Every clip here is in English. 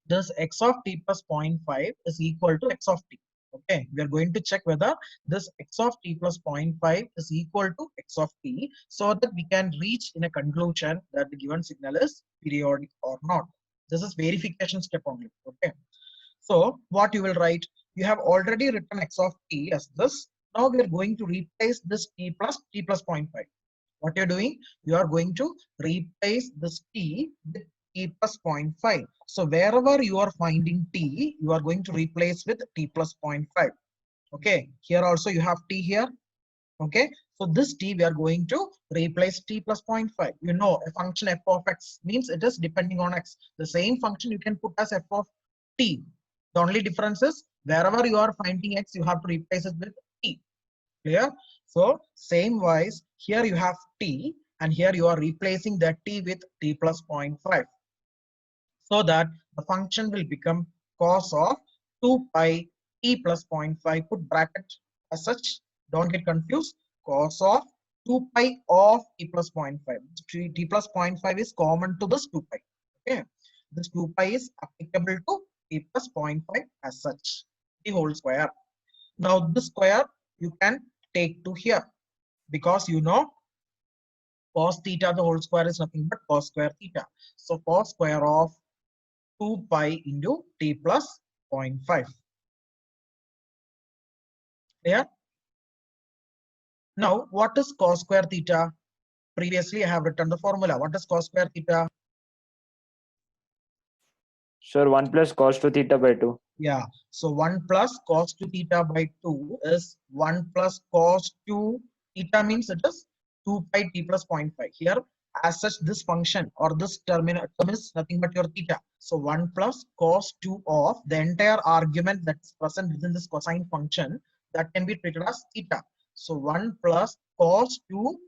this x of t plus 0.5 is equal to x of t. Okay, we are going to check whether this x of t plus 0.5 is equal to x of t, so that we can reach in a conclusion that the given signal is periodic or not. This is verification step only. Okay, so what you will write, you have already written x of t as this. Now we are going to replace this t plus zero point 0.5. What you're doing, you are going to replace this t with t plus zero point 0.5. So wherever you are finding t, you are going to replace with t plus zero point 0.5. Okay, here also you have t here. Okay, so this t we are going to replace t plus zero point 0.5. You know, a function f of x means it is depending on x. The same function you can put as f of t. The only difference is wherever you are finding x, you have to replace it with t. Clear? So same wise, here you have t, and here you are replacing that t with t plus 0 0.5, so that the function will become cos of 2 pi t plus 0.5. Put bracket as such, don't get confused. Cos of 2 pi of t plus 0.5. T plus 0.5 is common to this 2 pi. Okay, this 2 pi is applicable to t plus 0.5 as such, the whole square. Now this square you can take to here, because you know cos theta the whole square is nothing but cos square theta. So cos square of 2 pi into t plus 0.5. Clear? Now what is cos square theta? Previously I have written the formula. What is cos square theta? Sir, 1 plus cos 2 theta by 2. Yeah, so 1 plus cos 2 theta by 2 is 1 plus cos 2 theta, means it is 2 pi t plus 0.5. Here, as such, this function or this term is nothing but your theta. So 1 plus cos 2 of the entire argument that's present within this cosine function, that can be treated as theta. So 1 plus cos 2,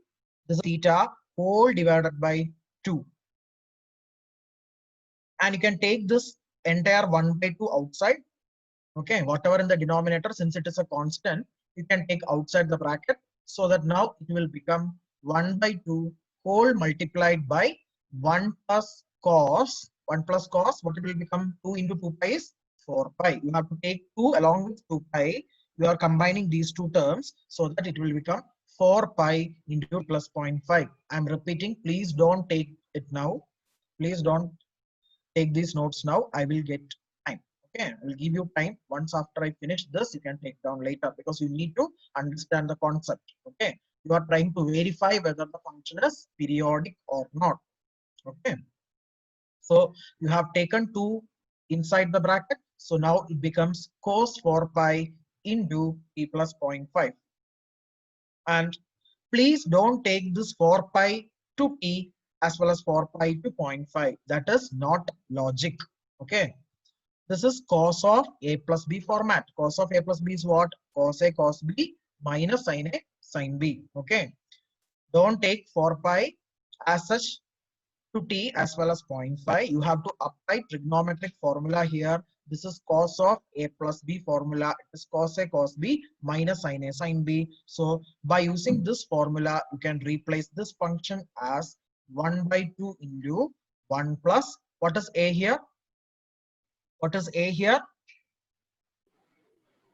this is theta whole divided by 2. And you can take this entire 1 by 2 outside. Okay, whatever in the denominator, since it is a constant, you can take outside the bracket, so that now it will become 1 by 2 whole multiplied by 1 plus cos. 1 plus cos, what it will become? 2 into 2 pi is 4 pi. You have to take 2 along with 2 pi. You are combining these two terms, so that it will become 4 pi into plus 0.5. I'm repeating, please don't take it now. Please don't take these notes now. I will get time. Okay, I will give you time. Once after I finish this, you can take down later, because you need to understand the concept. Okay, you are trying to verify whether the function is periodic or not. Okay, so you have taken 2 inside the bracket, so now it becomes cos 4 pi into t plus 0.5. And please don't take this 4 pi to t as well as 4 pi to 0.5. That is not logic. Okay, this is cos of a plus b format. Cos of a plus b is what? Cos a cos b minus sin a sin b. Okay, don't take 4 pi as such to t as well as 0.5. You have to apply trigonometric formula here. This is cos of a plus b formula. It is cos a cos b minus sin a sin b. So by using this formula, you can replace this function as 1 by 2 into 1 plus, what is a here? What is a here?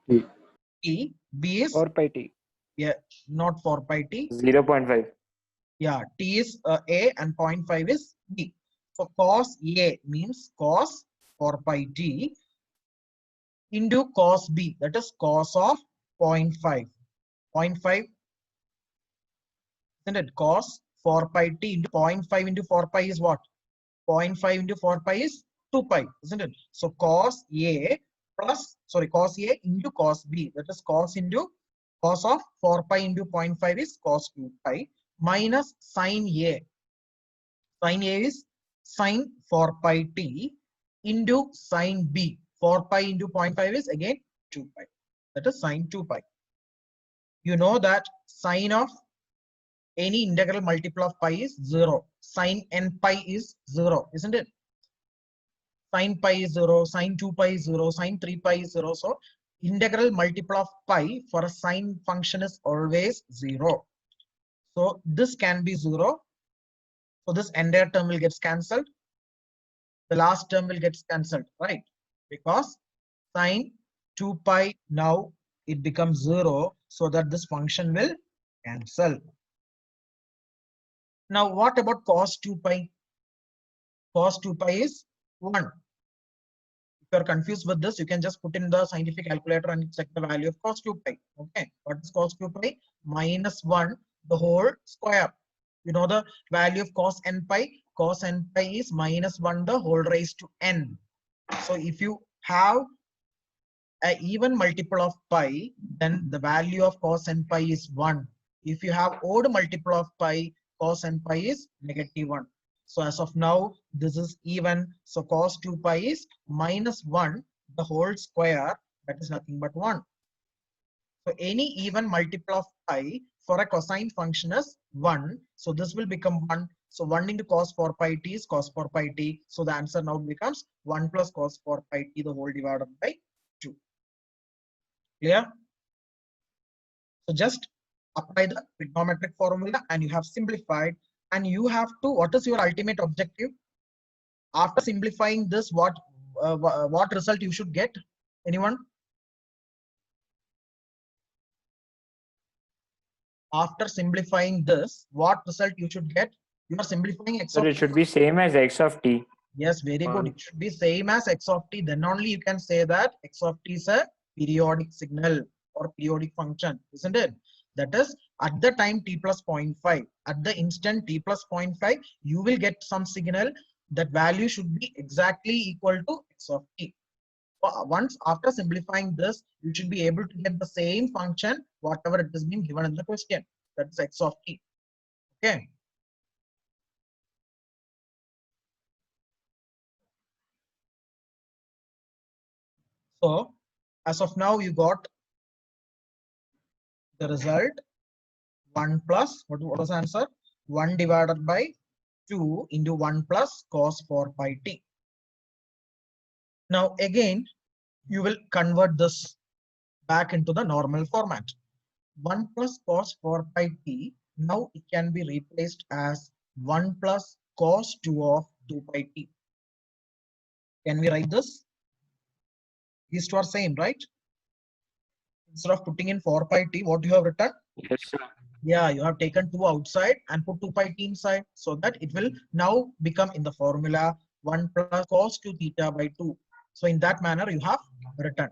T. T. B is, 4 pi t. yeah, not 4 pi t. 0.5. Yeah, t is a and 0.5 is b. So cos a means cos 4 pi t into cos b, that is cos of 0.5. 0.5, isn't it? Cos 4 pi t into 0.5 into 4 pi is what? 0.5 into 4 pi is 2 pi, isn't it? So cos a plus, sorry, cos a into cos b, that is cos into cos of 4 pi into 0.5 is cos 2 pi minus sin a. Sin a is sin 4 pi t into sin b. 4 pi into 0.5 is again 2 pi. That is sin 2 pi. You know that sin of any integral multiple of pi is 0. Sin n pi is 0, isn't it? Sin pi is 0, sin 2 pi is 0, sin 3 pi is 0. So integral multiple of pi for a sine function is always 0. So this can be 0. So this entire term will get cancelled. the last term will get cancelled, right? Because sine 2 pi now it becomes 0, so that this function will cancel. Now what about cos 2 pi? Cos 2 pi is 1. If you're confused with this, you can just put in the scientific calculator and check the value of cos 2 pi. Okay, what is cos 2 pi? Minus 1 the whole square. You know the value of cos n pi? Cos n pi is minus 1 the whole raised to n. So if you have an even multiple of pi, then the value of cos n pi is 1. If you have odd multiple of pi, cos n pi is negative 1. So as of now, this is even. So cos 2 pi is minus 1, the whole square, that is nothing but 1. So any even multiple of pi for a cosine function is 1. So this will become 1. So 1 into cos 4 pi t is cos 4 pi t. So the answer now becomes 1 plus cos 4 pi t the whole divided by 2. Clear? So just apply the trigonometric formula and you have simplified, and you have to, what is your ultimate objective? After simplifying this, what result you should get? Anyone? After simplifying this, what result you should get? You are simplifying x Sir, of it should be same as x of t. Yes, very good. It should be same as x of t. Then only you can say that x of t is a periodic signal or periodic function, isn't it? That is, at the time t plus 0.5, at the instant t plus 0.5, you will get some signal. That value should be exactly equal to x of t. Once after simplifying this, you should be able to get the same function, whatever it has been given in the question. That's x of t. Okay. So as of now, you got the result 1 plus, what was the answer? 1 divided by 2 into 1 plus cos 4 pi t. Now again, you will convert this back into the normal format. 1 plus cos 4 pi t, now it can be replaced as 1 plus cos 2 of 2 pi t. Can we write this? These two are same, right? Instead of putting in 4 pi t, what you have written? Yes, sir. Yeah, you have taken 2 outside and put 2 pi t inside, so that it will now become in the formula 1 plus cos 2 theta by 2. So in that manner, you have written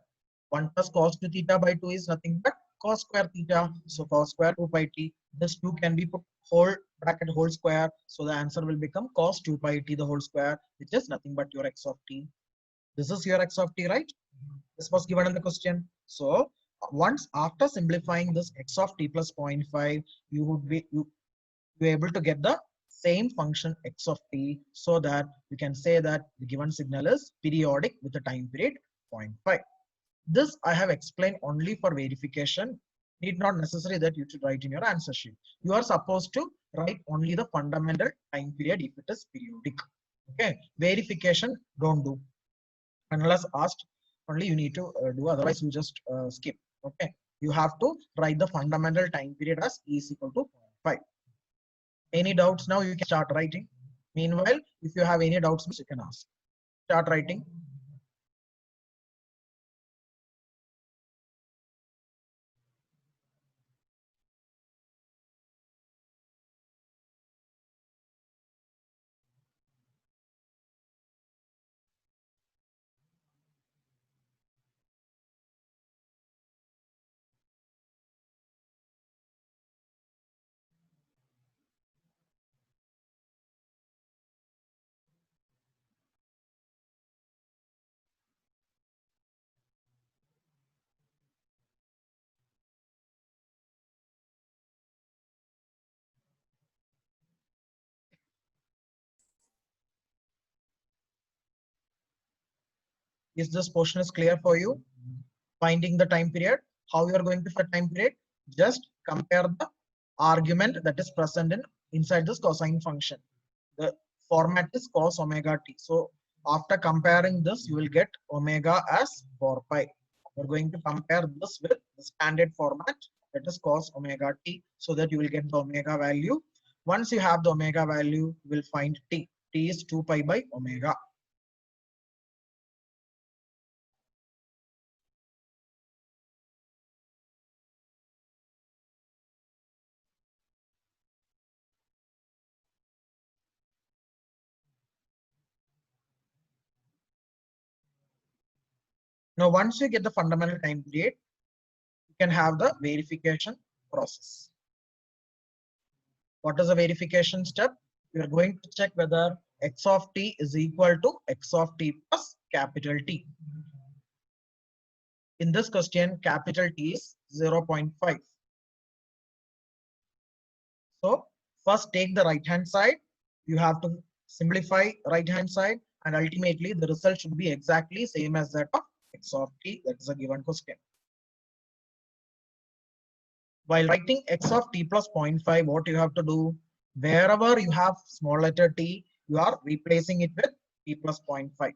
1 plus cos 2 theta by 2 is nothing but cos square theta. So cos square 2 pi t. This 2 can be put whole bracket whole square. So the answer will become cos 2 pi t the whole square, which is nothing but your x of t. This is your x of t, right? This was given in the question. So once after simplifying this x of t plus 0.5, you would be able to get the same function x of t, so that we can say that the given signal is periodic with a time period 0.5. This I have explained only for verification. Need not necessary that you should write in your answer sheet. You are supposed to write only the fundamental time period if it is periodic. Okay, verification don't do unless asked. Only you need to do, otherwise you just skip. Okay, you have to write the fundamental time period as e is equal to 0.5. Any doubts? Now you can start writing. Meanwhile, if you have any doubts, you can ask. Start writing. Is this portion is clear for you? Finding the time period. How you are going to find time period? Just compare the argument that is present in inside this cosine function. The format is cos omega t. So after comparing this, you will get omega as 4 pi. We're going to compare this with the standard format, that is cos omega t, so that you will get the omega value. Once you have the omega value, you will find t. T is 2 pi by omega. Now, once you get the fundamental time period, you can have the verification process. What is the verification step? You are going to check whether x of t is equal to x of t plus capital T. In this question, capital T is 0.5. So first take the right hand side. You have to simplify right hand side, and ultimately the result should be exactly same as that of x of t. That is a given question. While writing x of t plus 0.5, what you have to do? Wherever you have small letter t, you are replacing it with t plus 0.5.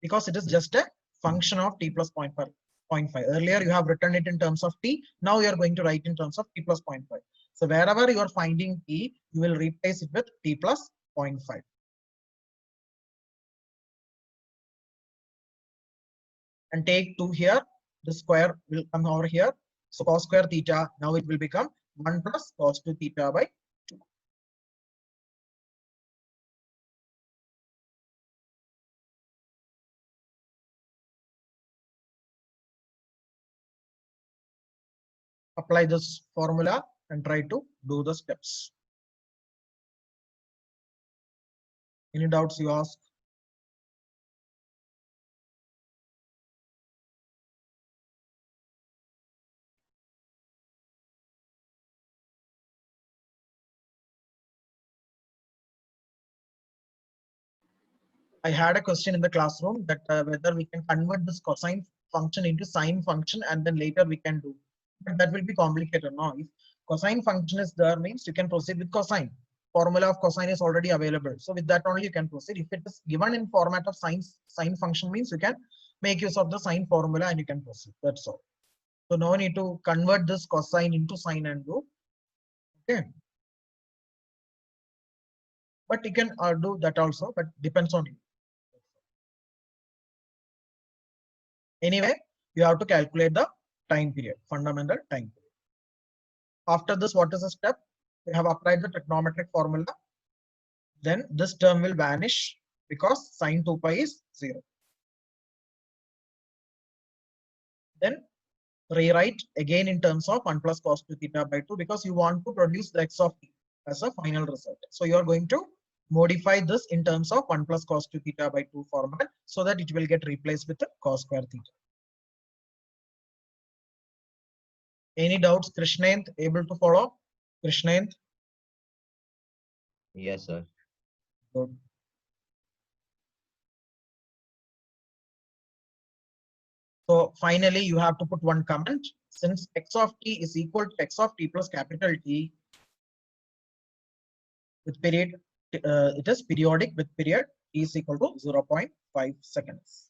Because it is just a function of t plus 0.5. Earlier you have written it in terms of t. Now you are going to write in terms of t plus 0.5. So wherever you are finding t, you will replace it with t plus 0.5. And take 2 here. The square will come over here. So cos square theta, now it will become 1 plus cos 2 theta by 2. Apply this formula and try to do the steps. Any doubts you ask? I had a question in the classroom that whether we can convert this cosine function into sine function and then later we can do. But that will be complicated now. If cosine function is there means you can proceed with cosine. Formula of cosine is already available. So with that only you can proceed. If it is given in format of sine function means you can make use of the sine formula and you can proceed. That's all. So no need to convert this cosine into sine and do. Okay. But you can do that also, but depends on you. Anyway, you have to calculate the time period, fundamental time period. After this, what is the step? We have applied the trigonometric formula. Then this term will vanish because sine 2 pi is 0. Then rewrite again in terms of 1 plus cos 2 theta by 2 because you want to produce the x of t as a final result. So you are going to modify this in terms of 1 plus cos 2 theta by 2 format so that it will get replaced with the cos square theta. Any doubts, Krishnenth? Able to follow? Krishnenth? Yes, sir. Good. So finally, you have to put one comment. Since x of t is equal to x of t plus capital T with period, it is periodic with period t is equal to 0.5 seconds.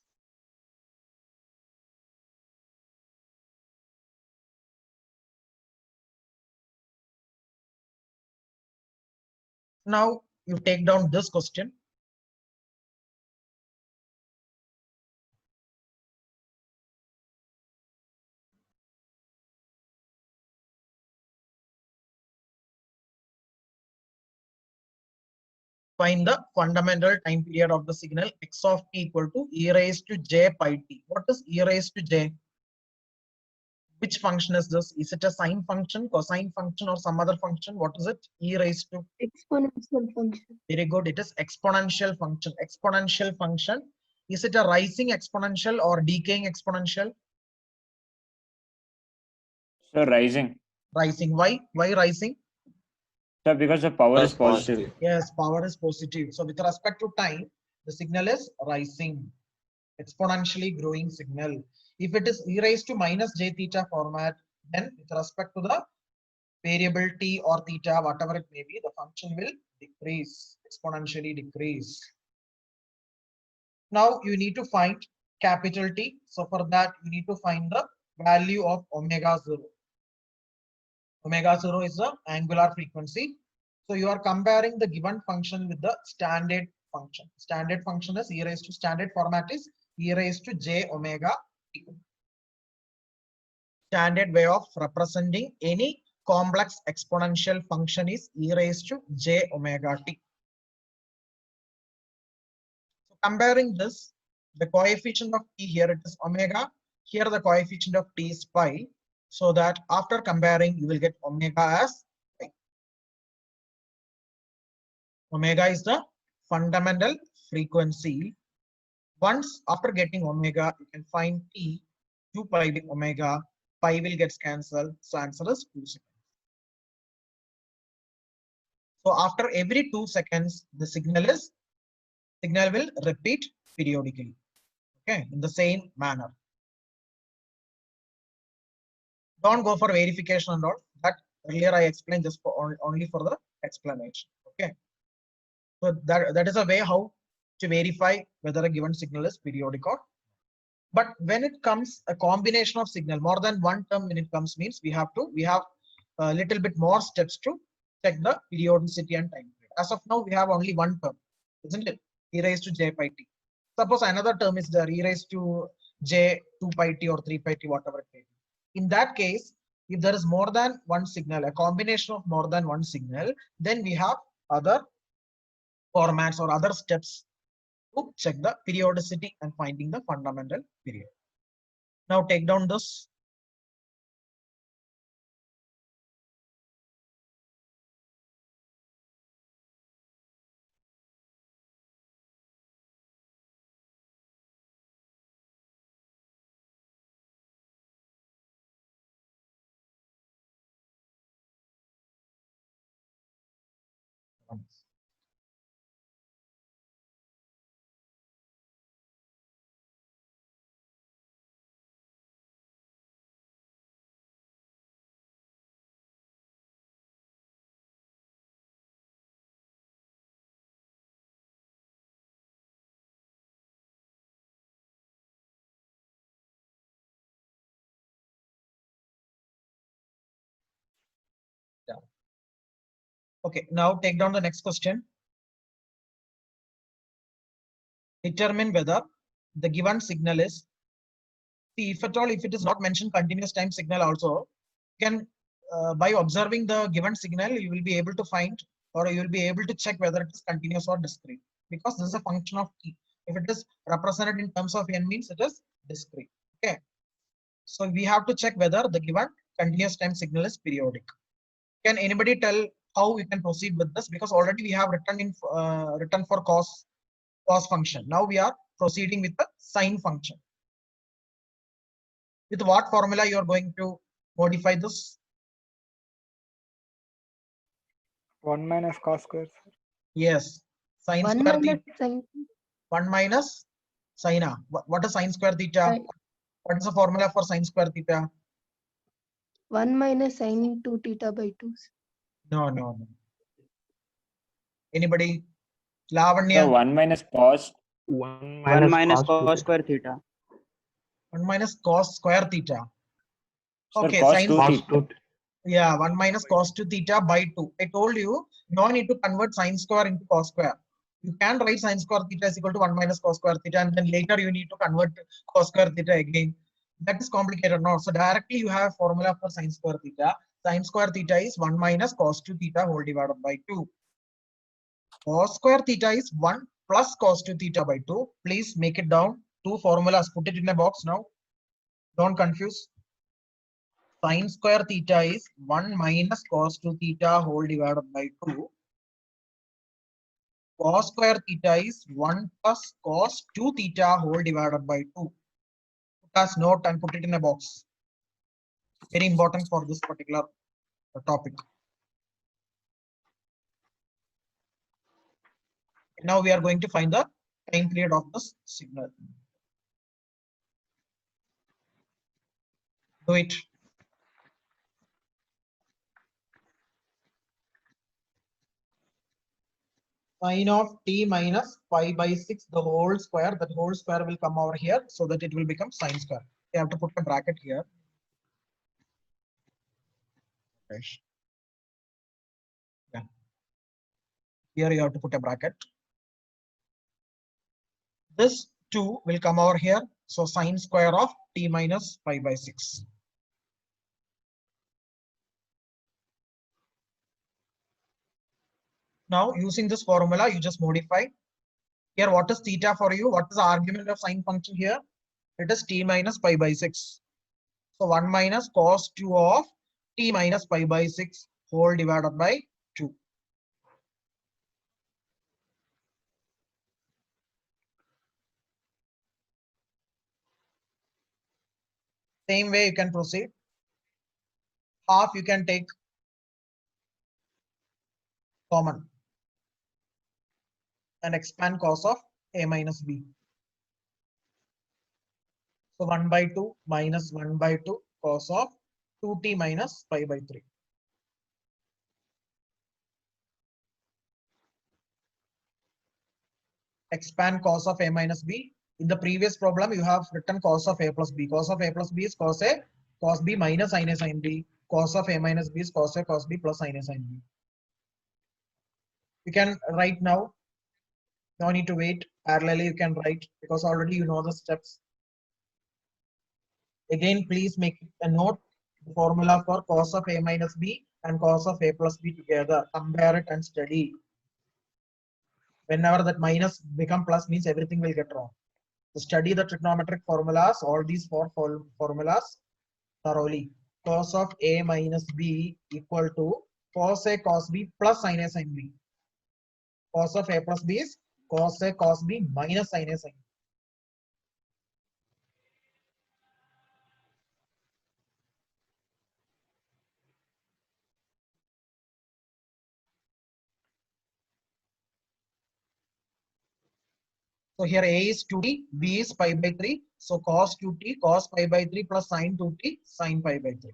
Now you take down this question. Find the fundamental time period of the signal x of t equal to e raised to j pi t. What is e raised to j? Which function is this? Is it a sine function, cosine function, or some other function? What is it? E raised to? Exponential function. Very good. It is exponential function. Exponential function. Is it a rising exponential or decaying exponential? So rising. Rising. Why? Why rising? So because the power is That's positive. positive. Yes, power is positive. So with respect to time, the signal is rising, exponentially growing signal. If it is e raised to minus j theta format, then with respect to the variable t or theta, whatever it may be, the function will decrease, exponentially decrease. Now you need to find capital T. So for that, you need to find the value of omega 0. Omega 0 is the angular frequency. So you are comparing the given function with the standard function. Standard function is e raised to, standard format is e raised to j omega t. Standard way of representing any complex exponential function is e raised to j omega t. So comparing this, The coefficient of t here, it is omega. Here the coefficient of t is pi. So that after comparing, you will get omega as pi. Omega is the fundamental frequency. Once after getting omega, you can find t, 2 pi with omega, pi will get cancelled. So answer is 2 seconds. So after every 2 seconds, the signal will repeat periodically. Okay, in the same manner. Don't go for verification and all. That earlier I explained just for only for the explanation. Okay. So that is a way how to verify whether a given signal is periodic or. But when it comes a combination of signal, more than one term when it comes means we have a little bit more steps to check the periodicity and time period. As of now, we have only one term, isn't it? E raised to j pi t. Suppose another term is there, e raised to j 2 pi t or 3 pi t, whatever it may be. In that case, if there is more than one signal, a combination of more than one signal, then we have other formats or other steps to check the periodicity and finding the fundamental period. Now take down this. Yeah. Okay, now take down the next question. Determine whether the given signal is, see, if at all, if it is not mentioned continuous time signal also, you can by observing the given signal, you will be able to find, or you will be able to check whether it is continuous or discrete, because this is a function of t. If it is represented in terms of n, means it is discrete. Okay, so we have to check whether the given continuous time signal is periodic. Can anybody tell how we can proceed with this? Because already we have written for cos function. Now we are proceeding with the sine function. With what formula you are going to modify this? 1 minus cos square. Yes, sine 1 square minus theta. sin 1 minus sine. What is sine square theta? Right. What is the formula for sine square theta? 1 minus sin 2 theta by 2. No. Anybody? Lavanya. So 1 minus cos. 1 1 minus cos cos square theta. 1 minus cos square theta. Sir, Okay, cos sine. 2 cos theta. 2 Yeah, 1 minus cos 2 theta by 2. I told you, no need to convert sine square into cos square. You can write sine square theta is equal to 1 minus cos square theta, and then later you need to convert cos square theta again. That is complicated now. So directly you have formula for sine square theta. Sine square theta is 1 minus cos 2 theta whole divided by 2. Cos square theta is 1 plus cos 2 theta by 2. Please make it down. Two formulas, put it in a box now. Don't confuse. Sine square theta is 1 minus cos 2 theta whole divided by 2. Cos square theta is 1 plus cos 2 theta whole divided by 2. Put as note and put it in a box. Very important for this particular topic. Now we are going to find the time period of this signal. Do it. Sine of t minus pi by 6, the whole square, that whole square will come over here so that it will become sine square. You have to put a bracket here. Yeah. Here you have to put a bracket. This 2 will come over here. So sine square of t minus pi by 6. Now using this formula, you just modify. Here, what is theta for you? What is the argument of sine function here? It is t minus pi by 6. So 1 minus cos 2 of t minus pi by 6 whole divided by 2. Same way you can proceed. Half you can take common and expand cos of a minus b. So 1 by 2 minus 1 by 2 cos of 2t minus pi by 3. Expand cos of a minus b. In the previous problem, you have written cos of a plus b. Cos of a plus b is cos a, cos b minus sin a sin b. Cos of a minus b is cos a, cos b plus sin a sin b. You can write now. No need to wait. Parallelly, you can write because already you know the steps. Again, please make a note. The formula for cos of a minus b and cos of a plus b together. Compare it and study. Whenever that minus become plus means everything will get wrong. So study the trigonometric formulas, all these four formulas thoroughly. Cos of a minus b equal to cos a cos b plus sin a sin b. Cos of a plus b is cos a cos b minus sin a sin b. So here a is 2t, b is pi by 3. So cos 2t, cos pi by 3 plus sin 2t, sin pi by 3.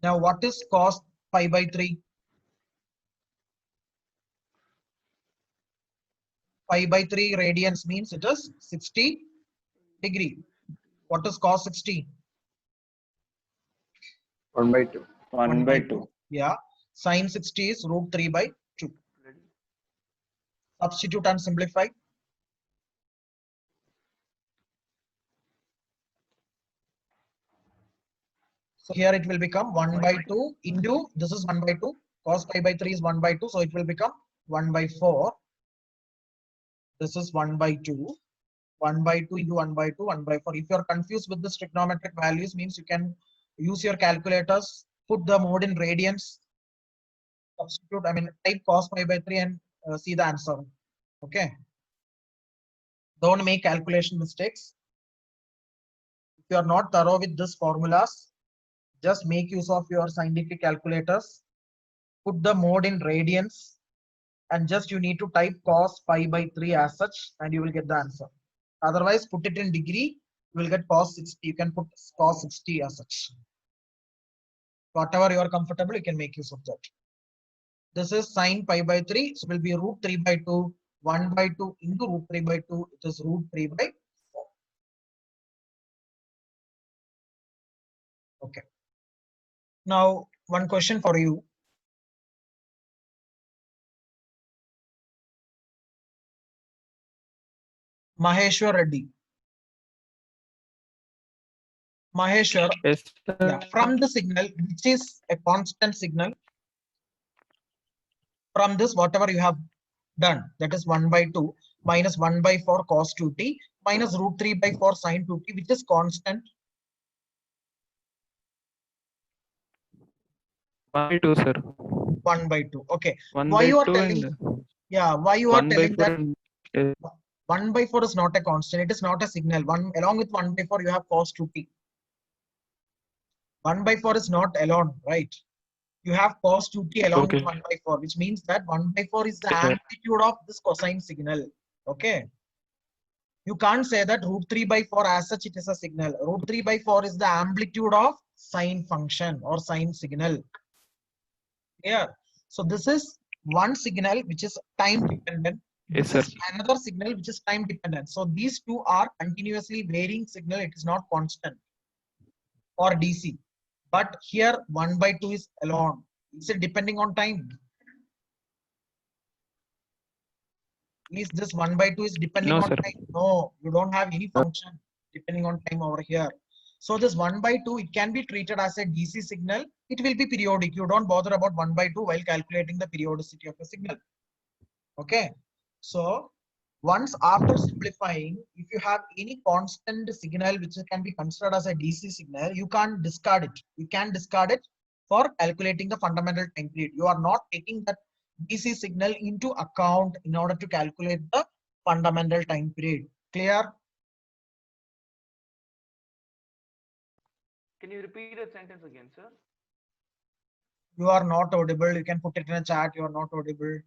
Now what is cos pi by 3? Pi by 3 radians means it is 60 degree. What is cos 60? 1 by 2. 1 by 2. Yeah. Sin 60 is root 3 by 2. Substitute and simplify. So here it will become 1 by 2 into, this is 1 by 2. Cos pi by 3 is 1 by 2. So it will become 1 by 4. This is 1 by 2. 1 by 2 into 1 by 2, 1 by 4. If you are confused with this trigonometric values, means you can use your calculators, put the mode in radians, substitute, type cos pi by 3 and see the answer. Okay. Don't make calculation mistakes. If you are not thorough with this formulas, just make use of your scientific calculators, put the mode in radians, and just you need to type cos pi by 3 as such, and you will get the answer. Otherwise, put it in degree, you will get cos 60. You can put cos 60 as such. Whatever you are comfortable, you can make use of that. This is sin pi by 3, so it will be root 3 by 2, 1 by 2 into root 3 by 2, it is root 3 by 4. Okay. Now, one question for you. Maheshwar Reddy. Maheshwar, Yes, yeah, from the signal, which is a constant signal, from this, whatever you have done, that is 1 by 2 minus 1 by 4 cos 2t minus root 3 by 4 sin 2t, which is constant. 1 by 2, sir. 1 by 2. Okay. 1 Why by you are 2 telling? and Yeah, why you are 1 by telling 4 that and 1 by 4 is not a constant? It is not a signal. Along with 1 by 4, you have cos 2t. 1 by 4 is not alone, right? You have cos 2t along with okay. 1 by 4, which means that 1 by 4 is the Yes, sir. amplitude of this cosine signal. Okay. You can't say that root 3 by 4 as such it is a signal. Root 3 by 4 is the amplitude of sine function or sine signal. Here. So this is one signal which is time dependent. Yes, This sir. is another signal which is time dependent. So these two are continuously varying signal. It is not constant or DC. But here 1 by 2 is alone. Is it depending on time? Is this 1 by 2 is depending No, on sir. time? No, you don't have any function depending on time over here. So this 1 by 2, it can be treated as a DC signal. It will be periodic. You don't bother about 1 by 2 while calculating the periodicity of a signal. Okay. So once after simplifying, if you have any constant signal which can be considered as a DC signal, you can't discard it. You can discard it for calculating the fundamental time period. You are not taking that DC signal into account in order to calculate the fundamental time period. Clear? Can you repeat that sentence again, sir? You are not audible. You can put it in a chat. You are not audible.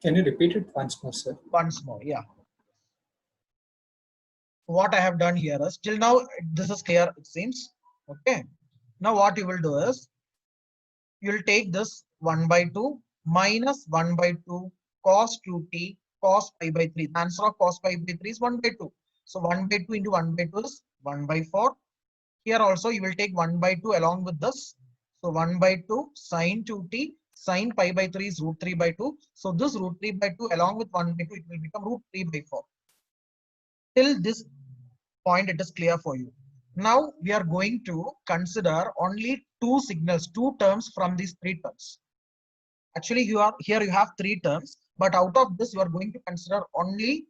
Can you repeat it once more, sir? Once more, yeah. What I have done here is, till now this is clear, it seems. Okay. Now what you will do is, you will take this 1 by 2 minus 1 by 2 cos 2t cos pi by 3. The answer of cos pi by 3 is 1 by 2. So 1 by 2 into 1 by 2 is 1 by 4. Here also you will take 1 by 2 along with this. So 1 by 2 sin 2t sin pi by 3 is root 3 by 2. So this root 3 by 2 along with 1 by 2, it will become root 3 by 4. Till this point, it is clear for you. Now we are going to consider only two signals, two terms from these three terms. Actually, you have three terms, but out of this, you are going to consider only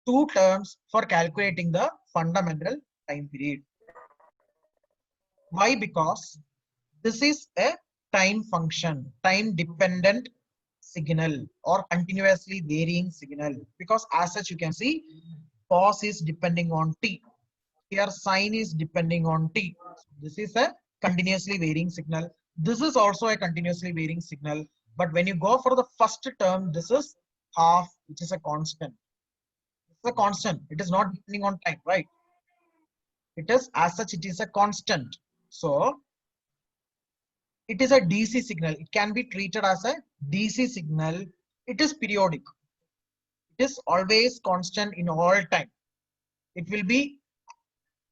two terms for calculating the fundamental time period. Why? Because this is a time function, time dependent signal or continuously varying signal, because as such you can see cos is depending on t. Here sine is depending on t. This is a continuously varying signal. This is also a continuously varying signal. But when you go for the first term, this is half, which is a constant. It's a constant. It is not depending on time, right? It is as such, it is a constant. So it is a DC signal. It can be treated as a DC signal. It is periodic. It is always constant in all time. It will be,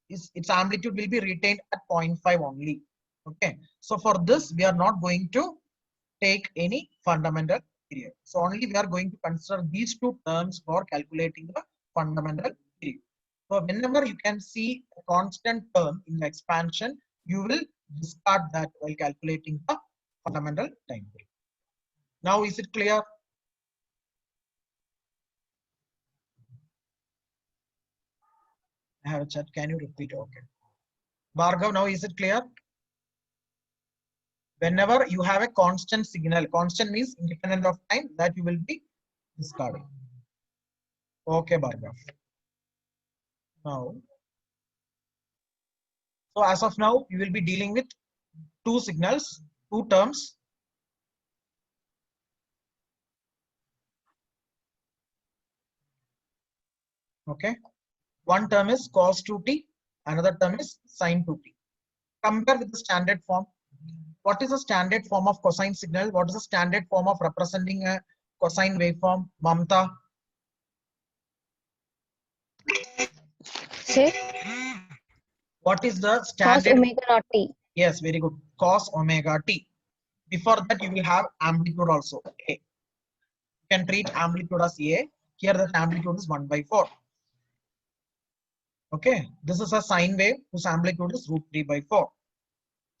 its amplitude will be retained at 0.5 only. Okay. So for this, we are not going to take any fundamental period. So only we are going to consider these two terms for calculating the fundamental period. So whenever you can see a constant term in the expansion, you will discard that while calculating the fundamental time period. Now is it clear? I have a chat. Can you repeat? Okay. Bhargav, now is it clear? Whenever you have a constant signal, constant means independent of time, that you will be discarding. Okay, Bhargav. Now, so as of now, you will be dealing with two signals, two terms. Okay. One term is cos 2t, another term is sin 2t. Compare with the standard form. What is the standard form of cosine signal? What is the standard form of representing a cosine waveform? Mamta? Say What is the cos standard? omega naught t. Yes, very good. Cos omega t. Before that, you will have amplitude also. A. You can treat amplitude as A. Here, the amplitude is 1 by 4. Okay. This is a sine wave whose amplitude is root 3 by 4.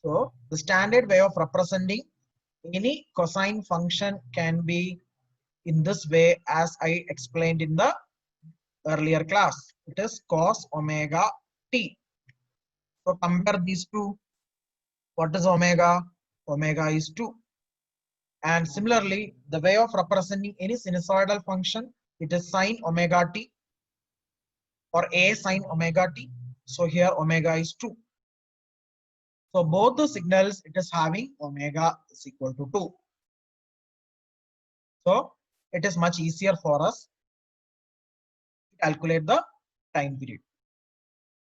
So, the standard way of representing any cosine function can be in this way, as I explained in the earlier class. It is cos omega t. So, compare these two. What is omega? Omega is 2. And similarly, the way of representing any sinusoidal function, it is sine omega t or a sine omega t. So here omega is 2. So both the signals, it is having omega is equal to 2. So it is much easier for us to calculate the time period.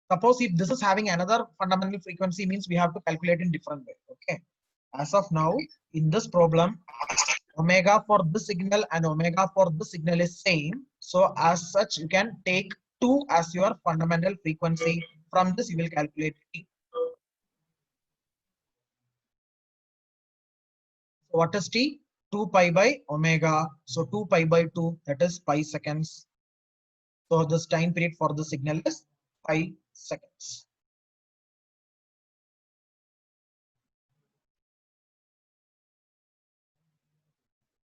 Suppose if this is having another fundamental frequency, means we have to calculate in different way. Okay. As of now, in this problem, omega for this signal and omega for this signal is same. So as such, you can take 2 as your fundamental frequency. From this, you will calculate t. What is t? 2 pi by omega. So 2 pi by 2, that is pi seconds. So this time period for the signal is 5 seconds.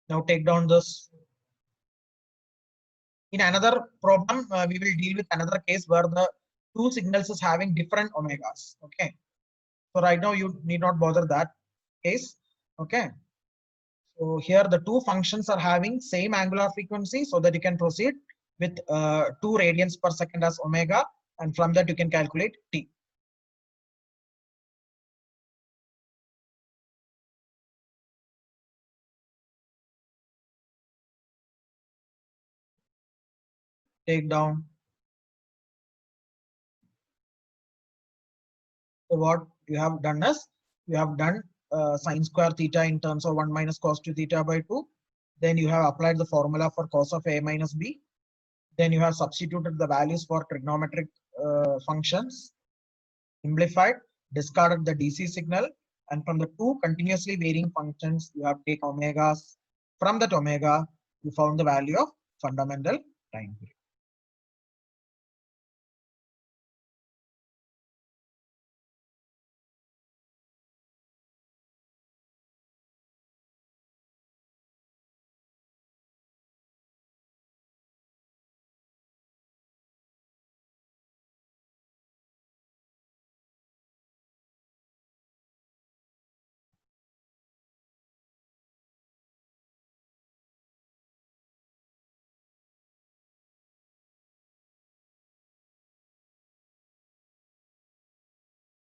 Now take down this. In another problem, we will deal with another case where the two signals is having different omegas. Okay. So right now you need not bother that case. Okay. So here the two functions are having same angular frequency, so that you can proceed with 2 radians per second as omega, and from that you can calculate t. Take down. So what you have done is you have done sine square theta in terms of 1 minus cos 2 theta by 2. Then you have applied the formula for cos of a minus b. Then you have substituted the values for trigonometric functions, simplified, discarded the DC signal, and from the two continuously varying functions, you have take omegas. From that omega, you found the value of fundamental time period.